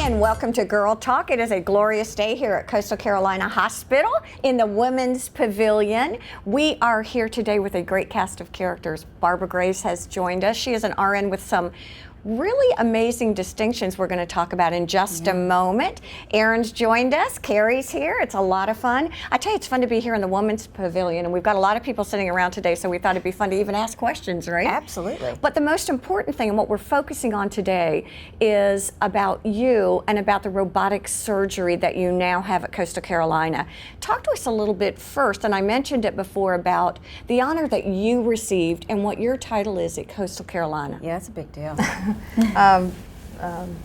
and welcome to Girl Talk. It is a glorious day here at Coastal Carolina Hospital in the Women's Pavilion. We are here today with a great cast of characters. Barbara Graves has joined us. She is an RN with some really amazing distinctions we're going to talk about in just a moment. Erin's joined us. Carrie's here. It's a lot of fun. I tell you, it's fun to be here in the Women's Pavilion, and we've got a lot of people sitting around today, so we thought it'd be fun to even ask questions, right? Absolutely. But the most important thing, and what we're focusing on today, is about you and about the robotic surgery that you now have at Coastal Carolina. Talk to us a little bit first, and I mentioned it before, about the honor that you received and what your title is at Coastal Carolina. Yeah, it's a big deal.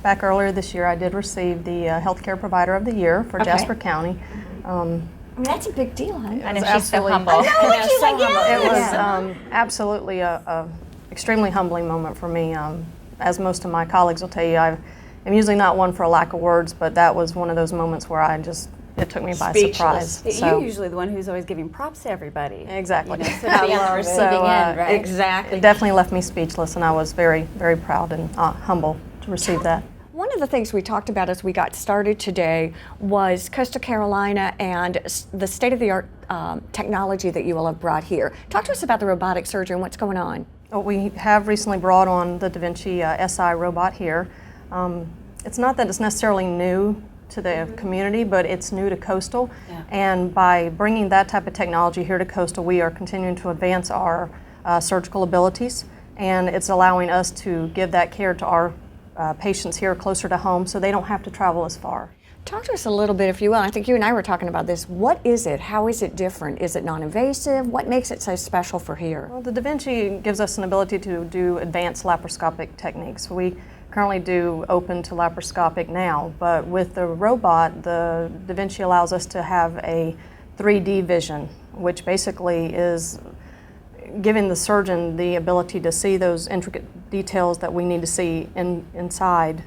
Back earlier this year, I did receive the Healthcare Provider of the Year for Jasper County. I mean, that's a big deal, huh? I know, she's so humble. I know, she's like, yeah. It was absolutely a extremely humbling moment for me. As most of my colleagues will tell you, I'm usually not one for a lack of words, but that was one of those moments where it took me by surprise. You're usually the one who's always giving props to everybody. Exactly. You know, so to be on the receiving end, right? Exactly. It definitely left me speechless, and I was very, very proud and humble to receive that. One of the things we talked about as we got started today was Coastal Carolina and the state-of-the-art technology that you all have brought here. Talk to us about the robotic surgery and what's going on. We have recently brought on the WHHI SI robot here. It's not that it's necessarily new to the community, but it's new to Coastal. Yeah. And by bringing that type of technology here to Coastal, we are continuing to advance our surgical abilities, and it's allowing us to give that care to our patients here closer to home so they don't have to travel as far. Talk to us a little bit, if you will. I think you and I were talking about this. What is it? How is it different? Is it non-invasive? What makes it so special for here? Well, the WHHI gives us an ability to do advanced laparoscopic techniques. We currently do open to laparoscopic now, but with the robot, the WHHI allows us to have a 3D vision, which basically is giving the surgeon the ability to see those intricate details that we need to see inside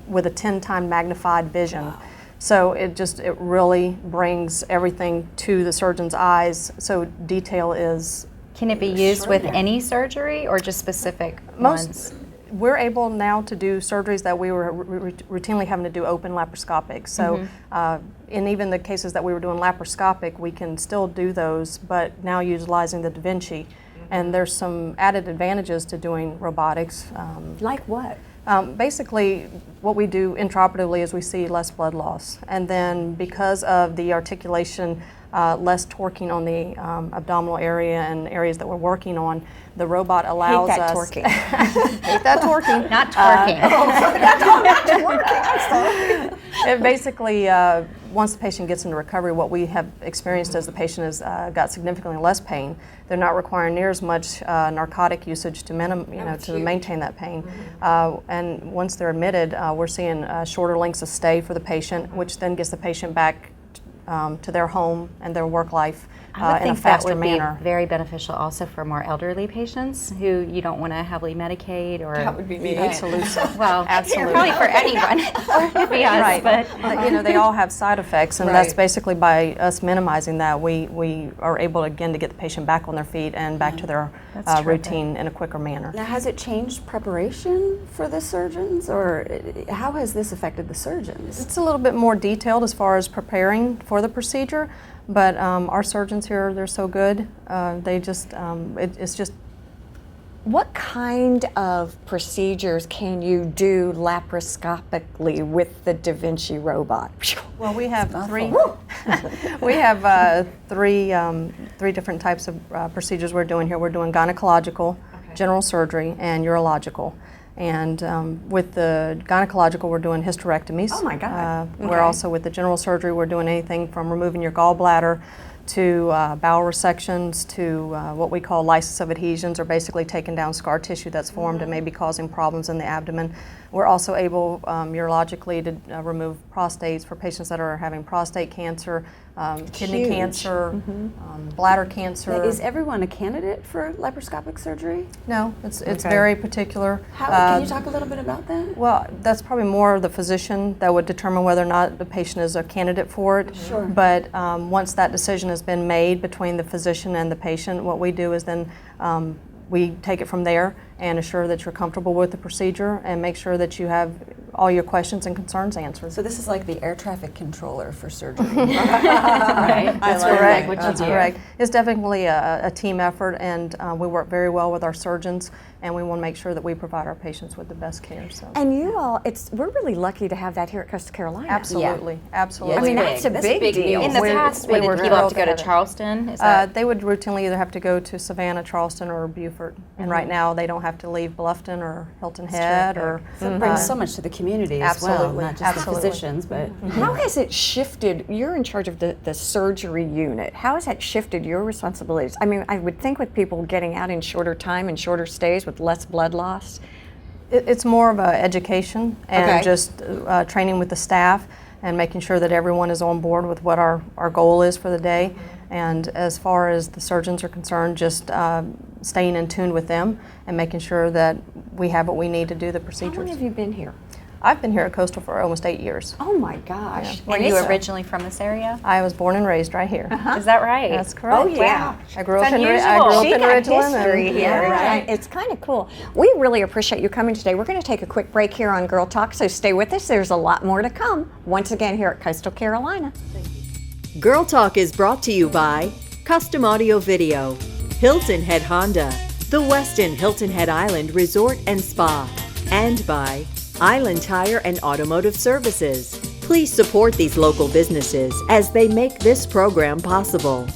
with a 10-time magnified vision. Wow. So it really brings everything to the surgeon's eyes, so detail is... Can it be used with any surgery or just specific ones? We're able now to do surgeries that we were routinely having to do open laparoscopic. So in even the cases that we were doing laparoscopic, we can still do those, but now utilizing the WHHI. And there's some added advantages to doing robotics. Like what? Basically, what we do intraoperatively is we see less blood loss. And then because of the articulation, less torquing on the abdominal area and areas that we're working on, the robot allows us... Torquing. Hate that torquing. Not twerking. It basically, once the patient gets into recovery, what we have experienced is the patient has got significantly less pain. They're not requiring near as much narcotic usage to maintain that pain. And once they're admitted, we're seeing shorter lengths of stay for the patient, which then gets the patient back to their home and their work life in a faster manner. That would be very beneficial also for more elderly patients who you don't want to heavily medicate or... That would be me. Absolutely. Well, absolutely. Probably for anyone. It be us, right. But they all have side effects, and that's basically by us minimizing that, we are able again to get the patient back on their feet and back to their routine in a quicker manner. Now, has it changed preparation for the surgeons, or how has this affected the surgeons? It's a little bit more detailed as far as preparing for the procedure, but our surgeons here, they're so good. It's just... What kind of procedures can you do laparoscopically with the WHHI robot? Well, we have three. We have three different types of procedures we're doing here. We're doing gynecological, general surgery, and urological. And with the gynecological, we're doing hysterectomies. Oh my God. We're also, with the general surgery, we're doing anything from removing your gallbladder to bowel resections to what we call lysis of adhesions, or basically taking down scar tissue that's formed and may be causing problems in the abdomen. We're also able urologically to remove prostates for patients that are having prostate cancer, kidney cancer, bladder cancer. Is everyone a candidate for laparoscopic surgery? No, it's very particular. Can you talk a little bit about that? Well, that's probably more the physician that would determine whether or not the patient is a candidate for it. Sure. But once that decision has been made between the physician and the patient, what we do is then we take it from there and assure that you're comfortable with the procedure and make sure that you have all your questions and concerns answered. So this is like the air traffic controller for surgery. Right. That's like correct. what you That's do. correct. It's definitely a team effort, and we work very well with our surgeons, and we want to make sure that we provide our patients with the best care. So. And you all, we're really lucky to have that here at Coastal Carolina. Absolutely, absolutely. I mean, It's that's a big. big That's a big deal. deal. In the We- past, we did were people have to thrilled go to have it. Charleston? Is that They would routinely either have to go to Savannah, Charleston, or Beaufort, and right now they don't have to leave Bluffton or Hilton Head or. So it brings so much to the community as well, Absolutely, not just absolutely. the physicians, but How has it shifted? You're in charge of the surgery unit. How has that shifted your responsibilities? I mean, I would think with people getting out in shorter time and shorter stays with less blood loss. It's more of a education and Okay. just training with the staff and making sure that everyone is on board with what our goal is for the day. And as far as the surgeons are concerned, just staying in tune with them and making sure that we have what we need to do the How long procedures. have you been here? I've been here at Coastal for almost 8 years. Oh my gosh. Were And you it's- originally from this area? I was born and raised right here. Is that right? That's correct. Oh yeah. I grew up It's in unusual. She got Ridgeland. history and- here. Yeah, Right. It's kind of cool. We really appreciate you coming today. We're going to take a quick break here on Girl Talk, so stay with us. There's a lot more to come once again here at Coastal Carolina. Girl Talk is brought to you by Custom Audio Video, Hilton Head Honda, the Westin Hilton Head Island Resort and Spa, and by Island Tire and Automotive Services. Please support these local businesses as they make this program possible.